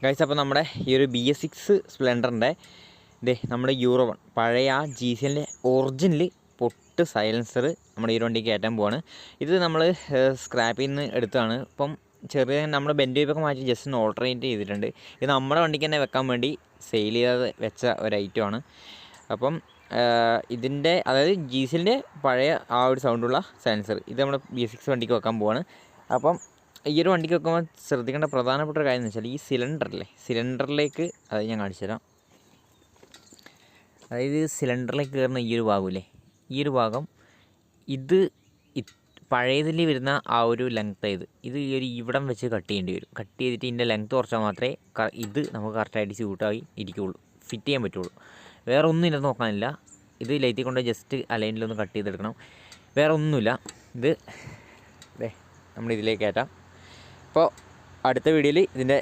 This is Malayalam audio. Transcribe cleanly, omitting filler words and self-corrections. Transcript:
ഗൈസ്, അപ്പോൾ നമ്മുടെ ഈ ഒരു BS6 സ്പ്ലെൻഡറിൻ്റെ നമ്മുടെ യൂറോ 1 പഴയ ആ GCLൻ്റെ ഒറിജിനൽ പൊട്ട് സൈലൻസർ നമ്മുടെ ഈ വണ്ടിക്ക് കയറ്റാൻ പോവാണ്. ഇത് നമ്മൾ സ്ക്രാപ്പിൽ നിന്ന് എടുത്തതാണ്. ഇപ്പം ചെറിയ നമ്മുടെ ബെൻഡ് വൈപ്പൊക്കെ മാറ്റി ജസ്റ്റ് ഒന്ന് ഓൾട്ടറേറ്റ് ചെയ്തിട്ടുണ്ട്. ഇത് നമ്മുടെ വണ്ടിക്ക് തന്നെ വെക്കാൻ വേണ്ടി സെയിൽ ചെയ്ത് വെച്ച ഒരു ഐറ്റമാണ്. അപ്പം ഇതിൻ്റെ അതായത് GCLൻ്റെ പഴയ ആ ഒരു സൗണ്ടുള്ള സൈലൻസർ ഇത് നമ്മുടെ BS6 വണ്ടിക്ക് വെക്കാൻ പോവാണ്. അപ്പം ഈ ഒരു വണ്ടിക്ക് വെക്കുമ്പോൾ ശ്രദ്ധിക്കേണ്ട പ്രധാനപ്പെട്ട ഒരു കാര്യം എന്ന് വെച്ചാൽ ഈ സിലിണ്ടറിലേക്ക് അത് ഞാൻ കാണിച്ചു തരാം. അതായത് സിലിണ്ടറിലേക്ക് കയറുന്ന ഈ ഒരു ഭാഗമില്ലേ, ഈ ഒരു ഭാഗം ഇത് പഴയതിൽ വരുന്ന ആ ഒരു ലെങ്ത് ഇത് ഈ ഒരു ഇവിടം വെച്ച് കട്ട് ചെയ്യേണ്ടി വരും. കട്ട് ചെയ്തിട്ട് ഇതിൻ്റെ ലെങ്ത്ത് കുറച്ചാൽ മാത്രമേ ഇത് നമുക്ക് കറക്റ്റായിട്ട് സ്യൂട്ടായി ഇരിക്കുകയുള്ളൂ, ഫിറ്റ് ചെയ്യാൻ പറ്റുള്ളൂ. വേറെ ഒന്നും ഇതിനകത്ത് നോക്കാനില്ല. ഇത് ലൈറ്റിൽ കൊണ്ട് ജസ്റ്റ് അലൈനിലൊന്ന് കട്ട് ചെയ്തെടുക്കണം, വേറെ ഒന്നുമില്ല. ഇത് നമ്മൾ ഇതിലേക്ക് കയറ്റാം. അപ്പോൾ അടുത്ത വീഡിയോയിൽ ഇതിൻ്റെ